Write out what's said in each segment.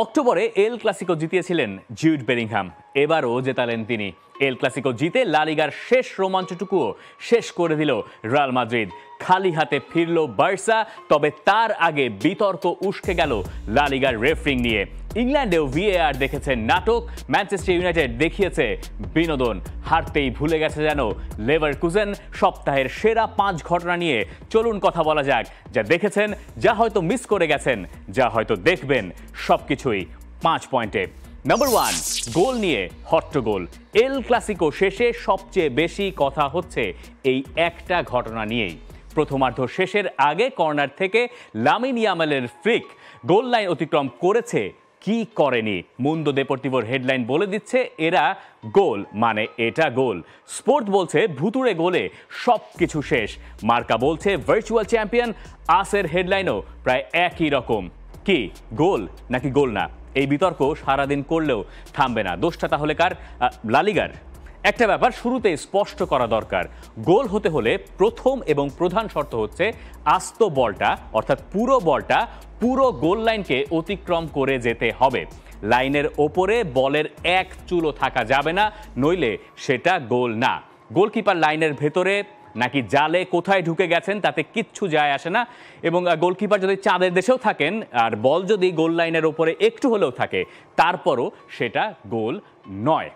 অক্টোবরে El Clasico জিতিয়েছিলেন Jude Bellingham, এবারও জেতালেন তিনি। এল ক্লাসিকো জিতে লা লিগার শেষ রোমাঞ্চটুকুও শেষ করে দিল রিয়াল মাদ্রিদ। খালি হাতে ফিরল বার্সা, তবে তার আগে বিতর্ক উস্কে গেল লা লিগার রেফারিং নিয়ে। ইংল্যান্ডেও ভিএআর দেখেছেন নাটক, ম্যানচেস্টার ইউনাইটেড দেখিয়েছে বিনোদন। হারতেই ভুলে গেছে যেন লেভারকুজেন। সপ্তাহের সেরা 5 ঘটনা নিয়ে চলুন কথা বলা যাক। যা দেখেছেন, যা হয়তো মিস করে গেছেন, যা হয়তো দেখবেন, সবকিছুই 5 পয়েন্টে। নাম্বার 1, গোল নিয়ে হট্টগোল। এল ক্লাসিকো শেষে সবচেয়ে বেশি কথা হচ্ছে এই একটা ঘটনা নিয়েই। প্রথমার্ধ শেষের আগে কর্নার থেকে লামিন ইয়ামালের ফ্লিক গোল লাইন অতিক্রম করেছে, কি করেনি। মুন্দো দেপোর্তিভোর হেডলাইন বলে দিচ্ছে এরা গোল মানে এটা গোল। স্পোর্ট বলছে ভুতুড়ে গোলে সবকিছু শেষ। মার্কা বলছে ভার্চুয়াল চ্যাম্পিয়ন। আসের হেডলাইনও প্রায় একই রকম। কি গোল নাকি গোল না, এই বিতর্ক সারাদিন করলেও থামবে না। দোষটা তাহলে কার? লা লিগার। একটা ব্যাপার শুরুতে স্পষ্ট করা দরকার, গোল হতে হলে প্রথম এবং প্রধান শর্ত হচ্ছে আস্ত বলটা, অর্থাৎ পুরো বলটা পুরো গোল লাইনকে অতিক্রম করে যেতে হবে। লাইনের ওপরে বলের এক চুলও থাকা যাবে না, নইলে সেটা গোল না। গোলকিপার লাইনের ভেতরে নাকি জালে কোথায় ঢুকে গেছেন তাতে কিচ্ছু যায় আসে না। এবং গোলকিপার যদি চাঁদের দেশেও থাকেন আর বল যদি গোল লাইনের ওপরে একটু হলেও থাকে, তারপরও সেটা গোল নয়।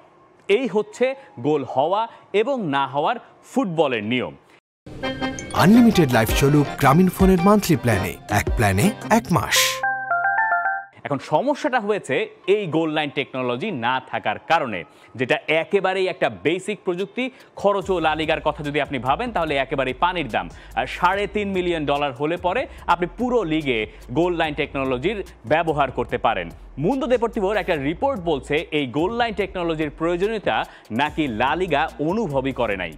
এই হচ্ছে গোল হওয়া এবং না হওয়ার ফুটবলের নিয়ম। আনলিমিটেড লাইফ চলুক গ্রামীণ ফোনের মান্থলি প্ল্যানে, এক প্ল্যানে 1 মাস। এখন সমস্যাটা হয়েছে এই গোল লাইন টেকনোলজি না থাকার কারণে, যেটা একেবারেই একটা বেসিক প্রযুক্তি। খরচ ও লা লিগার কথা যদি আপনি ভাবেন তাহলে একেবারেই পানির দাম। $3.5 মিলিয়ন হলে পরে আপনি পুরো লিগে গোল লাইন টেকনোলজির ব্যবহার করতে পারেন। মুন্দো দেপোর্তিভোর একটা রিপোর্ট বলছে এই গোল লাইন টেকনোলজির প্রয়োজনীয়তা নাকি লা লিগা অনুভবই করে নাই।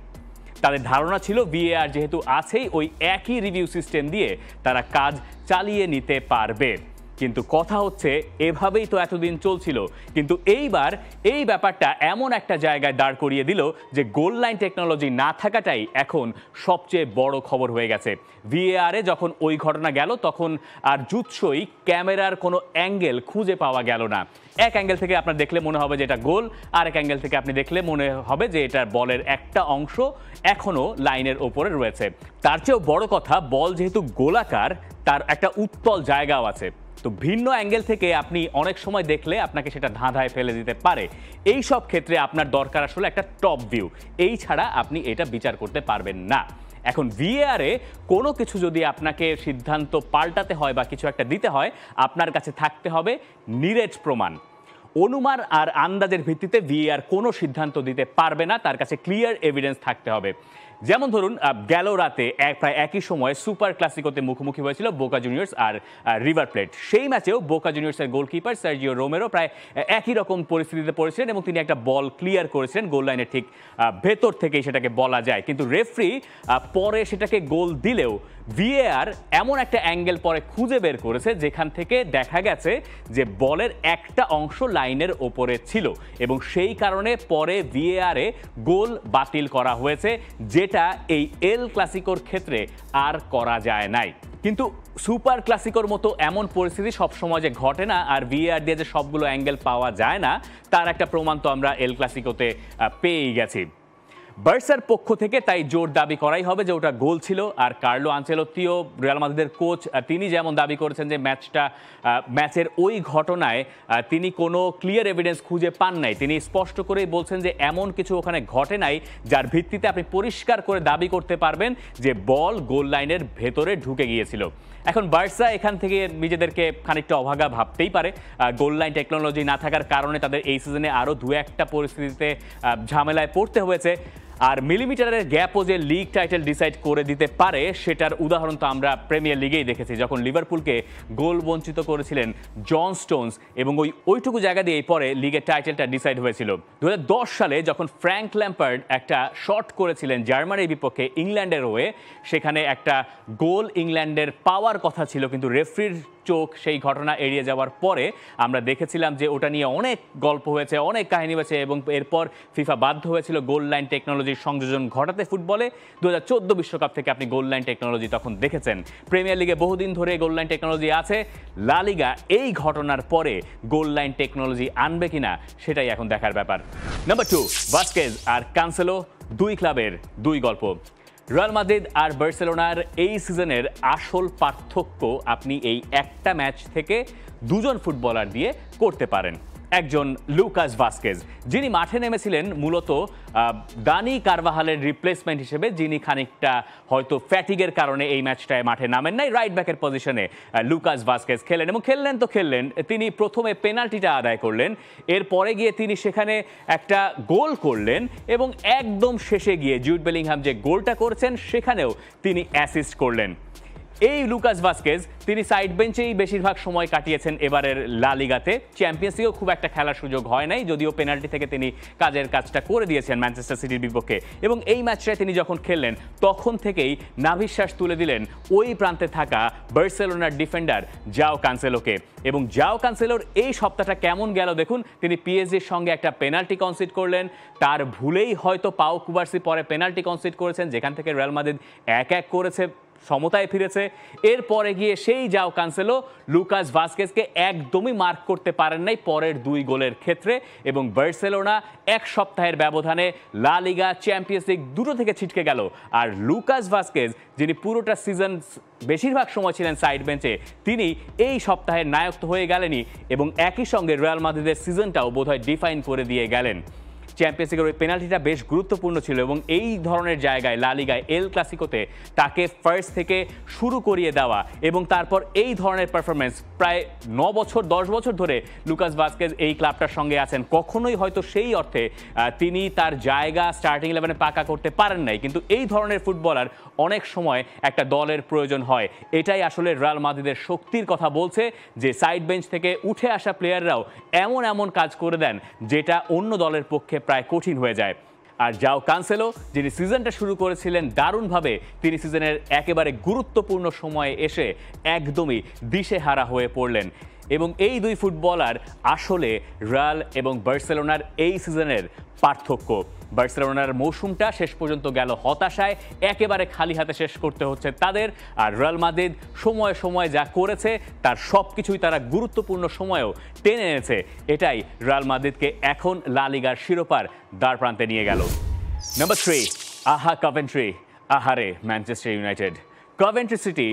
তাদের ধারণা ছিল ভিএআর যেহেতু আছেই, ওই একই রিভিউ সিস্টেম দিয়ে তারা কাজ চালিয়ে নিতে পারবে। কিন্তু কথা হচ্ছে এভাবেই তো এতদিন চলছিল, কিন্তু এইবার এই ব্যাপারটা এমন একটা জায়গায় দাঁড় করিয়ে দিল যে গোল লাইন টেকনোলজি না থাকাটাই এখন সবচেয়ে বড় খবর হয়ে গেছে। ভিএআরে যখন ওই ঘটনা গেল তখন আর জুৎসই ক্যামেরার কোনো অ্যাঙ্গেল খুঁজে পাওয়া গেল না। এক অ্যাঙ্গেল থেকে আপনার দেখলে মনে হবে যে এটা গোল, আর এক অ্যাঙ্গেল থেকে আপনি দেখলে মনে হবে যে এটার বলের একটা অংশ এখনও লাইনের ওপরে রয়েছে। তার চেয়েও বড় কথা, বল যেহেতু গোলাকার তার একটা উত্তল জায়গাও আছে, তো ভিন্ন অ্যাঙ্গেল থেকে আপনি অনেক সময় দেখলে আপনাকে সেটা ধাঁধায় ফেলে দিতে পারে। এই সব ক্ষেত্রে আপনার দরকার আসলে একটা টপ ভিউ, এই ছাড়া আপনি এটা বিচার করতে পারবেন না। এখন ভিএআরে কোনো কিছু যদি আপনাকে সিদ্ধান্ত পাল্টাতে হয় বা কিছু একটা দিতে হয়, আপনার কাছে থাকতে হবে নিরেট প্রমাণ। অনুমান আর আন্দাজের ভিত্তিতে ভিএআর কোনো সিদ্ধান্ত দিতে পারবে না, তার কাছে ক্লিয়ার এভিডেন্স থাকতে হবে। যেমন ধরুন গেল রাতে প্রায় একই সময় সুপার ক্লাসিকোতে মুখোমুখি হয়েছিল বোকা জুনিয়র্স আর রিভার প্লেট। সেই ম্যাচেও বোকা জুনিয়র্সের গোলকিপার সার্জিও রোমেরো প্রায় একই রকম পরিস্থিতিতে পড়েছিলেন এবং তিনি একটা বল ক্লিয়ার করেছিলেন গোল লাইনের ঠিক ভেতর থেকেই, সেটাকে বলা যায়। কিন্তু রেফারি পরে সেটাকে গোল দিলেও ভিএআর এমন একটা অ্যাঙ্গেল পরে খুঁজে বের করেছে যেখান থেকে দেখা গেছে যে বলের একটা অংশ লাইনের ওপরে ছিল এবং সেই কারণে পরে ভিএআরে গোল বাতিল করা হয়েছে, যেটা এই এল ক্লাসিকোর ক্ষেত্রে আর করা যায় নাই। কিন্তু সুপার ক্লাসিকোর মতো এমন পরিস্থিতি সবসময় যে ঘটে না আর ভিএআর দিয়ে যে সবগুলো অ্যাঙ্গেল পাওয়া যায় না, তার একটা প্রমাণ তো আমরা এল ক্লাসিকোতে পেয়েই গেছি। বার্সার পক্ষ থেকে তাই জোর দাবি করাই হবে যে ওটা গোল ছিল। আর কার্লো আনচেলোত্তিও, রিয়াল মাদ্রিদের কোচ, তিনি যেমন দাবি করেছেন যে ম্যাচের ওই ঘটনায় তিনি কোনো ক্লিয়ার এভিডেন্স খুঁজে পান নাই। তিনি স্পষ্ট করেই বলছেন যে এমন কিছু ওখানে ঘটে নাই যার ভিত্তিতে আপনি পরিষ্কার করে দাবি করতে পারবেন যে বল গোল লাইনের ভেতরে ঢুকে গিয়েছিল। এখন বার্সা এখান থেকে নিজেদেরকে খানিকটা অভাগা ভাবতেই পারে। গোল লাইন টেকনোলজি না থাকার কারণে তাদের এই সিজনে আরও 2-1টা পরিস্থিতিতে ঝামেলায় পড়তে হয়েছে। আর মিলিমিটারের গ্যাপও যে লিগ টাইটেল ডিসাইড করে দিতে পারে সেটার উদাহরণ তো আমরা প্রিমিয়ার লিগেই দেখেছি, যখন লিভারপুলকে গোল বঞ্চিত করেছিলেন জন স্টোনস এবং ওইটুকু জায়গা দিয়েই পরে লিগের টাইটেলটা ডিসাইড হয়েছিল। 2010 সালে যখন ফ্র্যাঙ্ক ল্যাম্পার্ড একটা শট করেছিলেন জার্মানির বিপক্ষে ইংল্যান্ডের হয়ে, সেখানে একটা গোল ইংল্যান্ডের পাওয়ার কথা ছিল কিন্তু রেফারির চোখ সেই ঘটনা এড়িয়ে যাওয়ার পরে আমরা দেখেছিলাম যে ওটা নিয়ে অনেক গল্প হয়েছে, অনেক কাহিনী হয়েছে এবং এরপর ফিফা বাধ্য হয়েছিল গোল লাইন টেকনোলজির সংযোজন ঘটাতে ফুটবলে। 2014 বিশ্বকাপ থেকে আপনি গোল লাইন টেকনোলজি তখন দেখেছেন। প্রিমিয়ার লিগে বহুদিন ধরে গোল লাইন টেকনোলজি আছে, লা লিগা এই ঘটনার পরে গোল লাইন টেকনোলজি আনবে কিনা সেটাই এখন দেখার ব্যাপার। নাম্বার 2, ভাস্কেজ আর কানসেলো, দুই ক্লাবের দুই গল্প। রিয়াল মাদ্রিদ আর বার্সেলোনার এই সিজনের আসল পার্থক্য আপনি এই একটা ম্যাচ থেকে দুজন ফুটবলার দিয়ে করতে পারেন। একজন লুকাস ভাস্কেজ, যিনি মাঠে নেমেছিলেন মূলত দানি কারভাহালের রিপ্লেসমেন্ট হিসেবে, যিনি খানিকটা হয়তো ফ্যাটিগের কারণে এই ম্যাচটায় মাঠে নামেন নাই। রাইট ব্যাকের পজিশনে লুকাস ভাস্কেজ খেলেন এবং খেললেন। তিনি প্রথমে পেনাল্টিটা আদায় করলেন, এরপরে গিয়ে তিনি সেখানে একটা গোল করলেন এবং একদম শেষে গিয়ে জুড বেলিংহাম যে গোলটা করেছেন সেখানেও তিনি অ্যাসিস্ট করলেন। এই লুকাস ভাস্কেজ তিনি সাইড বেঞ্চেই বেশিরভাগ সময় কাটিয়েছেন এবারের লা লিগাতে। চ্যাম্পিয়ন্স লিগেও খুব একটা খেলার সুযোগ হয় নাই, যদিও পেনাল্টি থেকে তিনি কাজের কাজটা করে দিয়েছেন ম্যানচেস্টার সিটির বিপক্ষে। এবং এই ম্যাচটায় তিনি যখন খেললেন তখন থেকেই নাভিশ্বাস তুলে দিলেন ওই প্রান্তে থাকা বার্সেলোনার ডিফেন্ডার জাও কানসেলোকে। এবং জাও কানসেলোর এই সপ্তাহটা কেমন গেল দেখুন। তিনি পিএসজির সঙ্গে একটা পেনাল্টি কনসিড করলেন, তার ভুলেই হয়তো পাও কুবার্সি পরে পেনাল্টি কনসিড করেছেন, যেখান থেকে রিয়াল মাদ্রিদ 1-1 করেছে, সমতায় ফিরেছে। এরপরে গিয়ে সেই জাও কানসেলো লুকাস ভাস্কেজকে একদমই মার্ক করতে পারেন নাই পরের দুই গোলের ক্ষেত্রে এবং বার্সেলোনা এক সপ্তাহের ব্যবধানে লা লিগা, চ্যাম্পিয়ন্স লিগ দুটো থেকে ছিটকে গেল। আর লুকাস ভাস্কেজ, যিনি পুরোটা সিজন বেশিরভাগ সময় ছিলেন সাইড বেঞ্চে, তিনি এই সপ্তাহের নায়ক তো হয়ে গেলেনই এবং একই সঙ্গে রিয়াল মাদ্রিদের সিজনটাও বোধহয় ডিফাইন করে দিয়ে গেলেন। চ্যাম্পিয়ন্স লিগের ওই পেনাল্টিটা বেশ গুরুত্বপূর্ণ ছিল এবং এই ধরনের জায়গায় লা লিগায় এল ক্লাসিকোতে তাকে ফার্স্ট থেকে শুরু করিয়ে দেওয়া এবং তারপর এই ধরনের পারফরমেন্স, প্রায় 9-10 বছর ধরে লুকাস ভাস্কেজ এই ক্লাবটার সঙ্গে আছেন। কখনোই হয়তো সেই অর্থে তিনি তার জায়গা স্টার্টিং 11-এ পাকা করতে পারেন নাই, কিন্তু এই ধরনের ফুটবলার অনেক সময় একটা দলের প্রয়োজন হয়। এটাই আসলে রিয়াল মাদ্রিদের শক্তির কথা বলছে, যে সাইড বেঞ্চ থেকে উঠে আসা প্লেয়াররাও এমন কাজ করে দেন যেটা অন্য দলের পক্ষে প্রায় কঠিন হয়ে যায়। আর জাও কানসেলো, যিনি সিজনটা শুরু করেছিলেন দারুণভাবে, তিনি সিজনের একেবারে গুরুত্বপূর্ণ সময়ে এসে একদমই দিশেহারা হয়ে পড়লেন। এবং এই দুই ফুটবলার আসলে রিয়াল এবং বার্সেলোনার এই সিজনের পার্থক্য। বার্সেলোনার মৌসুমটা শেষ পর্যন্ত গেল হতাশায়, একেবারে খালি হাতে শেষ করতে হচ্ছে তাদের। আর রিয়াল মাদ্রিদ সময়ে যা করেছে তার সব কিছুই তারা গুরুত্বপূর্ণ সময়েও টেনে এনেছে। এটাই রিয়াল মাদ্রিদকে এখন লা লিগার শিরোপার দ্বার প্রান্তে নিয়ে গেল। নাম্বার 3, আহা কভেন্ট্রি, আহারে ম্যানচেস্টার ইউনাইটেড। কভেন্ট্রি সিটি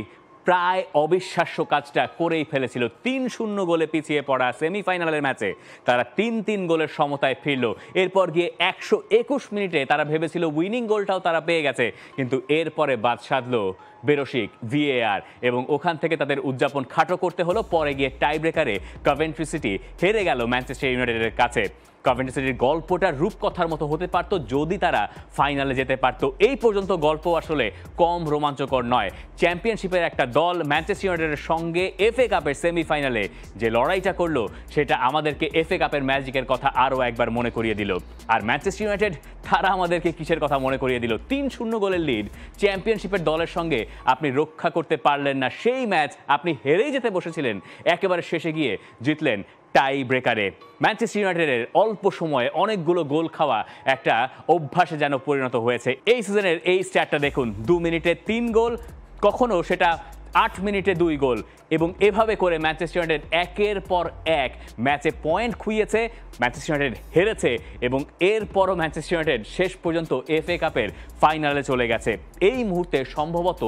প্রায় অবিশ্বাস্য কাজটা করেই ফেলেছিল। 3-0 গোলে পিছিয়ে পড়া সেমিফাইনালের ম্যাচে তারা 3-3 গোলের সমতায় ফিরল। এরপর গিয়ে 121 মিনিটে তারা ভেবেছিল উইনিং গোলটাও তারা পেয়ে গেছে, কিন্তু এরপরে বাদ সাধলো বেরোশিক ভিএআর এবং ওখান থেকে তাদের উদযাপন খাটো করতে হলো। পরে গিয়ে টাই ব্রেকারে কভেন্ট্রি সিটি হেরে গেল ম্যানচেস্টার ইউনাইটেডের কাছে। কভেন্ট্রি সিটির গল্পটা রূপকথার মতো হতে পারতো যদি তারা ফাইনালে যেতে পারতো। এই পর্যন্ত গল্প আসলে কম রোমাঞ্চকর নয়। চ্যাম্পিয়নশিপের একটা দল ম্যানচেস্টার ইউনাইটেডের সঙ্গে এফএ কাপের সেমিফাইনালে যে লড়াইটা করলো, সেটা আমাদেরকে এফএ কাপের ম্যাজিকের কথা আরও একবার মনে করিয়ে দিল। আর ম্যানচেস্টার ইউনাইটেড, তারা আমাদেরকে কিসের কথা মনে করিয়ে দিল? 3-0 গোলের লিড, চ্যাম্পিয়নশিপের দলের সঙ্গে আপনি রক্ষা করতে পারলেন না। সেই ম্যাচ আপনি হেরেই যেতে বসেছিলেন, একেবারে শেষে গিয়ে জিতলেন টাই ব্রেকারে। ম্যানচেস্টার ইউনাইটেডের অল্প সময়ে অনেকগুলো গোল খাওয়া একটা অভ্যাসে যেন পরিণত হয়েছে। এই সিজনের এই স্ট্যাটটা দেখুন, 2 মিনিটে 3 গোল, কখনো সেটা 8 মিনিটে 2 গোল। এবং এভাবে করে ম্যানচেস্টার ইউনাইটেড একের পর এক ম্যাচে পয়েন্ট খুইয়েছে, ম্যানচেস্টার ইউনাইটেড হেরেছে এবং এরপরও ম্যানচেস্টার ইউনাইটেড শেষ পর্যন্ত এফএ কাপের ফাইনালে চলে গেছে। এই মুহূর্তে সম্ভবত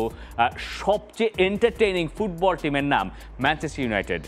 সবচেয়ে এন্টারটেইনিং ফুটবল টিমের নাম ম্যানচেস্টার ইউনাইটেড।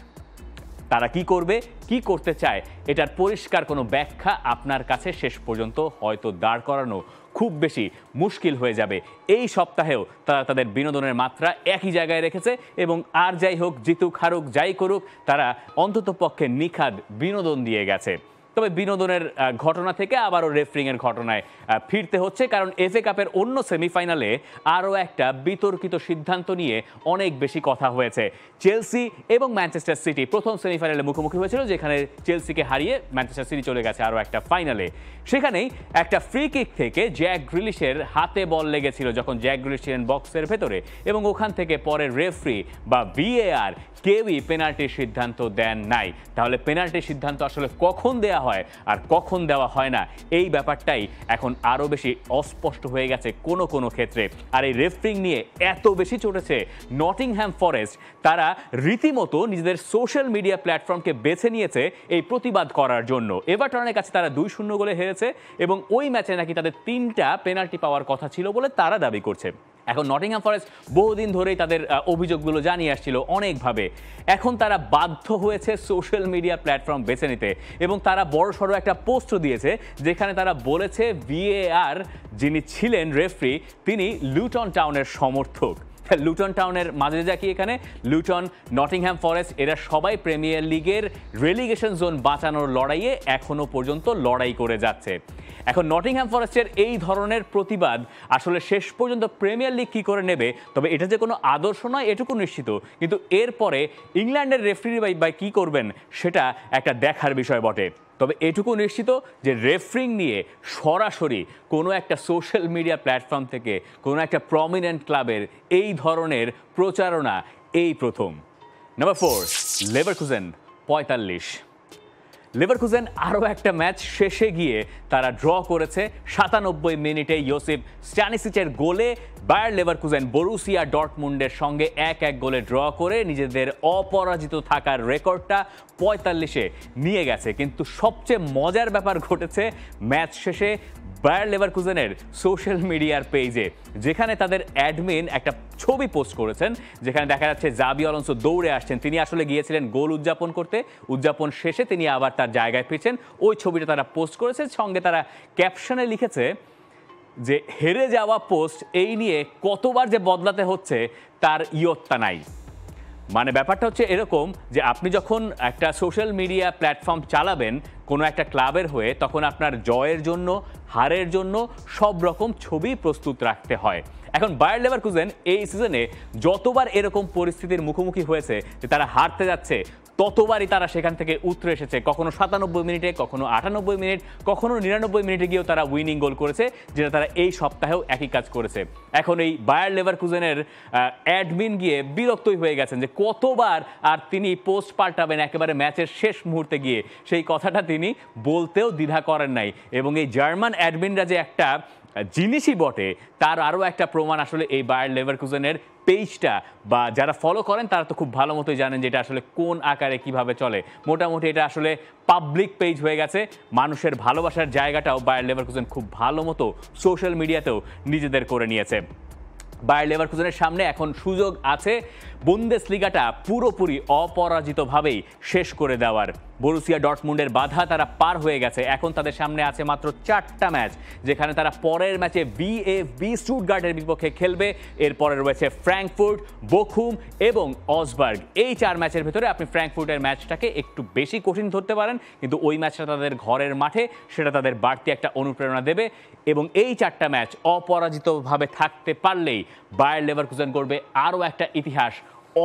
তারা কি করবে, কি করতে চায়, এটার পরিষ্কার কোনো ব্যাখ্যা আপনার কাছে শেষ পর্যন্ত হয়তো দাঁড় করানো খুব বেশি মুশকিল হয়ে যাবে। এই সপ্তাহেও তারা তাদের বিনোদনের মাত্রা একই জায়গায় রেখেছে এবং আর যাই হোক, জিতুক হারুক যাই করুক, তারা অন্ততপক্ষে নিখাদ বিনোদন দিয়ে গেছে। তবে বিনোদনের ঘটনা থেকে আবারও রেফারিংয়ের ঘটনায় ফিরতে হচ্ছে, কারণ এফএ কাপের অন্য সেমিফাইনালে আরও একটা বিতর্কিত সিদ্ধান্ত নিয়ে অনেক বেশি কথা হয়েছে। চেলসি এবং ম্যানচেস্টার সিটি প্রথম সেমিফাইনালে মুখোমুখি হয়েছিল, যেখানে চেলসিকে হারিয়ে ম্যানচেস্টার সিটি চলে গেছে আরও একটা ফাইনালে। সেখানেই একটা ফ্রি কিক থেকে জ্যাক গ্রিলিশের হাতে বল লেগেছিল যখন জ্যাক গ্রিলিশ ছিলেন বক্সের ভেতরে, এবং ওখান থেকে পরে রেফারি বা ভিএআর কেউই পেনাল্টির সিদ্ধান্ত দেন নাই। তাহলে পেনাল্টির সিদ্ধান্ত আসলে কখন দেয়া হয় আর কখন দেওয়া হয় না, এই ব্যাপারটাই এখন আরও বেশি অস্পষ্ট হয়ে গেছে কোনো কোনো ক্ষেত্রে। আর এই রেফারিং নিয়ে এত বেশি চটেছে নটিংহ্যাম ফরেস্ট, তারা রীতিমতো নিজেদের সোশ্যাল মিডিয়া প্ল্যাটফর্মকে বেছে নিয়েছে এই প্রতিবাদ করার জন্য। এভারটনের কাছে তারা 2-0 গোলে হেরেছে এবং ওই ম্যাচে নাকি তাদের 3টা পেনাল্টি পাওয়ার কথা ছিল বলে তারা দাবি করছে। এখন নটিংহ্যাম ফরেস্ট বহুদিন ধরেই তাদের অভিযোগগুলো জানিয়ে আসছিল অনেকভাবে, এখন তারা বাধ্য হয়েছে সোশ্যাল মিডিয়া প্ল্যাটফর্ম বেছে নিতে, এবং তারা বড়সড় একটা পোস্টও দিয়েছে যেখানে তারা বলেছে ভিএআর যিনি ছিলেন রেফারি তিনি লুটন টাউনের সমর্থক। লুটন টাউনের মাঝে যা কি এখানে লুটন, নটিংহ্যাম ফরেস্ট এরা সবাই প্রিমিয়ার লিগের রেলিগেশন জোন বাঁচানোর লড়াইয়ে এখনো পর্যন্ত লড়াই করে যাচ্ছে। এখন নটিংহ্যাম ফরেস্টের এই ধরনের প্রতিবাদ আসলে শেষ পর্যন্ত প্রিমিয়ার লিগ কী করে নেবে, তবে এটা যে কোনো আদর্শ নয় এটুকু নিশ্চিত, কিন্তু এরপরে ইংল্যান্ডের রেফারি বাই কী করবেন সেটা একটা দেখার বিষয় বটে। তবে এটুকু নিশ্চিত যে রেফারিং নিয়ে সরাসরি কোনো একটা সোশ্যাল মিডিয়া প্ল্যাটফর্ম থেকে কোনো একটা প্রমিনেন্ট ক্লাবের এই ধরনের প্রচারণা এই প্রথম। Number 4, Leverkusen 45। লেভারকুজেন আরও একটা ম্যাচ শেষে গিয়ে তারা ড্র করেছে 97 মিনিটে ইয়োসিফ স্ট্যানিসিচের গোলে। বায়ার লেভারকুজেন বরুসিয়া ডর্টমুন্ডের সঙ্গে 1-1 গোলে ড্র করে নিজেদের অপরাজিত থাকার রেকর্ডটা 45-এ নিয়ে গেছে। কিন্তু সবচেয়ে মজার ব্যাপার ঘটেছে ম্যাচ শেষে বায়ার লেভারকুজেনের সোশ্যাল মিডিয়ার পেজে, যেখানে তাদের অ্যাডমিন একটা ছবি পোস্ট করেছেন যেখানে দেখা যাচ্ছে জাবি আলোনসো দৌড়ে আসছেন। তিনি আসলে গিয়েছিলেন গোল উদযাপন করতে, উদযাপন শেষে তিনি আবার তার জায়গায় ফিরছেন। ওই ছবিটা তারা পোস্ট করেছে, সঙ্গে তারা ক্যাপশনে লিখেছে যে হেরে যাওয়া পোস্ট এই নিয়ে কতবার যে বদলাতে হচ্ছে তার ইয়ত্তা নাই। মানে ব্যাপারটা হচ্ছে এরকম যে আপনি যখন একটা সোশ্যাল মিডিয়া প্ল্যাটফর্ম চালাবেন কোনো একটা ক্লাবের হয়ে, তখন আপনার জয়ের জন্য হারের জন্য সব রকম ছবি প্রস্তুত রাখতে হয়। এখন বায়ার লেভারকুজেন এই সিজনে যতবার এরকম পরিস্থিতির মুখোমুখি হয়েছে যে তারা হারতে যাচ্ছে, ততবারই তারা সেখান থেকে উতরে এসেছে। কখনো 97 মিনিটে, কখনো 98 মিনিট, কখনো 99 মিনিটে গিয়েও তারা উইনিং গোল করেছে, যেটা তারা এই সপ্তাহেও একই কাজ করেছে। এখন এই বায়ার লেভারকুজেনের অ্যাডমিন গিয়ে বিরক্তই হয়ে গেছেন যে কতবার আর তিনি পোস্ট পাল্টাবেন একেবারে ম্যাচের শেষ মুহূর্তে গিয়ে, সেই কথাটা তিনি বলতেও দ্বিধা করেন নাই। এবং এই জার্মান অ্যাডমিনরা যে একটা জিনিসই বটে তার আরও একটা প্রমাণ আসলে এই বায়ার লেভারকুজেনের পেজটা, বা যারা ফলো করেন তারা তো খুব ভালো মতোই জানেন যে এটা আসলে কোন আকারে কিভাবে চলে। মোটামুটি এটা আসলে পাবলিক পেজ হয়ে গেছে। মানুষের ভালোবাসার জায়গাটাও বায়ার লেভারকুজেন খুব ভালো মতো সোশ্যাল মিডিয়াতেও নিজেদের করে নিয়েছে। বায়ার লেভারকুজেনের সামনে এখন সুযোগ আছে বুন্দেসলিগাটা পুরোপুরি অপরাজিতভাবেই শেষ করে দেওয়ার। বরুসিয়া ডর্টমুন্ডের বাধা তারা পার হয়ে গেছে। এখন তাদের সামনে আছে মাত্র 4টা ম্যাচ, যেখানে তারা পরের ম্যাচে VfB স্টুটগার্টের বিপক্ষে খেলবে। এরপরে রয়েছে ফ্র্যাঙ্কফুর্ট, বোখুম এবং অসবার্গ। এই 4 ম্যাচের ভেতরে আপনি ফ্র্যাঙ্কফুর্টের ম্যাচটাকে একটু বেশি কঠিন ধরতে পারেন, কিন্তু ওই ম্যাচটা তাদের ঘরের মাঠে, সেটা তাদের বাড়তি একটা অনুপ্রেরণা দেবে। এবং এই 4টা ম্যাচ অপরাজিতভাবে থাকতে পারলেই বায়ার লেভারকুজেন করবে আরও একটা ইতিহাস,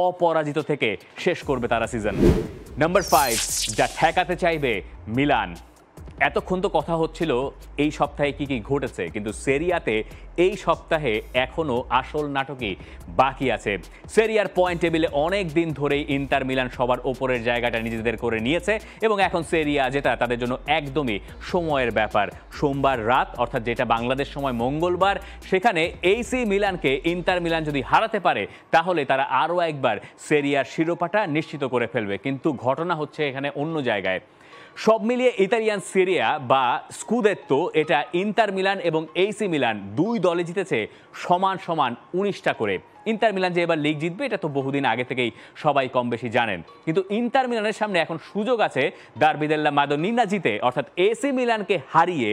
অপরাজিত থেকে শেষ করবে তারা সিজন। নাম্বার 5, যা ঠেকাতে চাইবে মিলান। এতক্ষণ তো কথা হচ্ছিল এই সপ্তাহে কি কি ঘটেছে, কিন্তু সেরিয়াতে এই সপ্তাহে এখনও আসল নাটকই বাকি আছে। সেরিয়ার পয়েন্ট টেবিলে অনেক দিন ধরেই ইন্টার মিলান সবার ওপরের জায়গাটা নিজেদের করে নিয়েছে, এবং এখন সেরিয়া জেতা তাদের জন্য একদমই সময়ের ব্যাপার। সোমবার রাত, অর্থাৎ যেটা বাংলাদেশ সময় মঙ্গলবার, সেখানে AC মিলানকে ইন্টার মিলান যদি হারাতে পারে তাহলে তারা আরও একবার সেরিয়ার শিরোপাটা নিশ্চিত করে ফেলবে। কিন্তু ঘটনা হচ্ছে এখানে অন্য জায়গায়। সব মিলিয়ে ইতালিয়ান সেরিয়া বা স্কুদেত্তো এটা ইন্টার মিলান এবং AC মিলান দুই দলে জিতেছে সমান সমান 19টা করে। ইন্টার মিলান যে এবার লিগ জিতবে এটা তো বহুদিন আগে থেকেই সবাই কম বেশি জানেন, কিন্তু ইন্টার মিলানের সামনে এখন সুযোগ আছে ডার্বি দেল্লা মাদোনিনা জিতে, অর্থাৎ AC মিলানকে হারিয়ে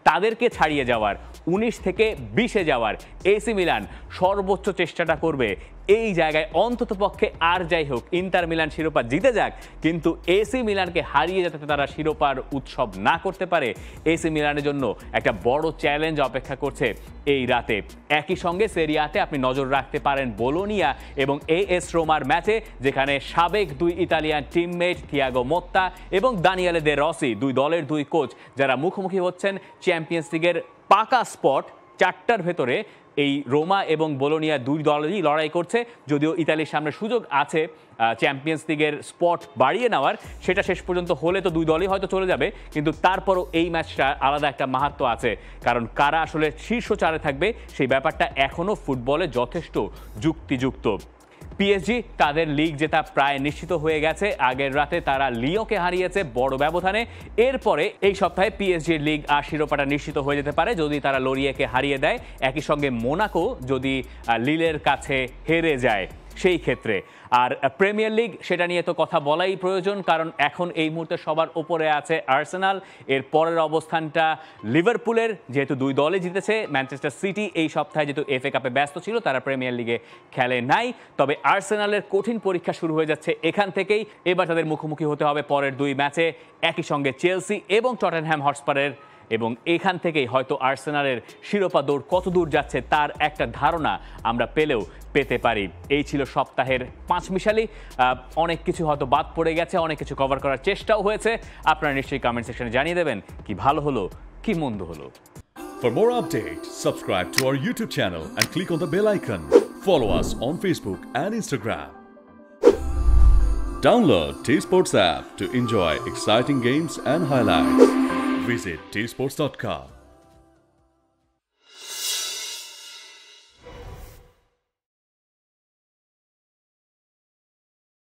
তাদেরকে ছাড়িয়ে যাওয়ার। 19 থেকে 20-এ যাওয়ার এসি মিলান সর্বোচ্চ চেষ্টাটা করবে এই জায়গায় অন্ততপক্ষে, আর যাই হোক ইন্টার মিলান শিরোপা জিতে যাক, কিন্তু এসি মিলানকে হারিয়ে যাতে তারা শিরোপার উৎসব না করতে পারে, এসি মিলানের জন্য একটা বড় চ্যালেঞ্জ অপেক্ষা করছে এই রাতে। একই সঙ্গে সেরিয়াতে আপনি নজর রাখতে পারেন বোলোনিয়া এবং এএস রোমার ম্যাচে, যেখানে সাবেক 2 ইতালিয়ান টিমমেট থিয়াগো মোত্তা এবং দানিয়েলে দে রসি, 2 দলের 2 কোচ, যারা মুখোমুখি হচ্ছেন চ্যাম্পিয়ন্স লিগের পাকা স্পট 4টার ভেতরে। এই রোমা এবং বোলোনিয়া 2 দলই লড়াই করছে, যদিও ইতালির সামনে সুযোগ আছে চ্যাম্পিয়ন্স লিগের স্পট বাড়িয়ে নেওয়ার, সেটা শেষ পর্যন্ত হলে তো 2 দলই হয়তো চলে যাবে, কিন্তু তারপরও এই ম্যাচটা আলাদা একটা মাহাত্ম্য আছে, কারণ কারা আসলে শীর্ষ 4-এ থাকবে সেই ব্যাপারটা এখনও ফুটবলে যথেষ্ট যুক্তিযুক্ত। পিএসজি তাদের লিগ জেতা প্রায় নিশ্চিত হয়ে গেছে, আগের রাতে তারা লিওকে হারিয়েছে বড় ব্যবধানে। এরপরে এই সপ্তাহে পিএসজির লিগ আর শিরোপাটা নিশ্চিত হয়ে যেতে পারে যদি তারা লরিয়েকে হারিয়ে দেয়, একই সঙ্গে মোনাকো যদি লিলের কাছে হেরে যায় সেই ক্ষেত্রে। আর প্রিমিয়ার লিগ সেটা নিয়ে তো কথা বলাই প্রয়োজন, কারণ এখন এই মুহূর্তে সবার উপরে আছে আর্সেনাল, এর পরের অবস্থানটা লিভারপুলের, যেহেতু 2 দলে জিতেছে। ম্যানচেস্টার সিটি এই সপ্তাহে যেহেতু এফএ কাপে ব্যস্ত ছিল, তারা প্রিমিয়ার লিগে খেলে নাই, তবে আর্সেনালের কঠিন পরীক্ষা শুরু হয়ে যাচ্ছে এখান থেকেই। এবার তাদের মুখোমুখি হতে হবে পরের 2 ম্যাচে, একই সঙ্গে চেলসি এবং টটেনহ্যাম হটস্পারের, এবং এখান থেকেই হয়তো আর্সেনালের শিরোপা দৌড় কত দূর যাচ্ছে তার একটা ধারণা আমরা পেতে পারি। এই ছিল সপ্তাহের 5 মিশালি। অনেক কিছু হয়তো বাদ পড়ে গেছে, অনেক কিছু কভার করার চেষ্টাও হয়েছে। আপনারা নিশ্চয়ই কমেন্ট সেকশনে জানিয়ে দেবেন কি ভালো হলো কি মন্দ হলো। For more updates, subscribe to our YouTube channel and click on the bell icon. Follow us on Facebook and Instagram. Download T-Sports app to enjoy exciting games and highlights. Visit tsports.com.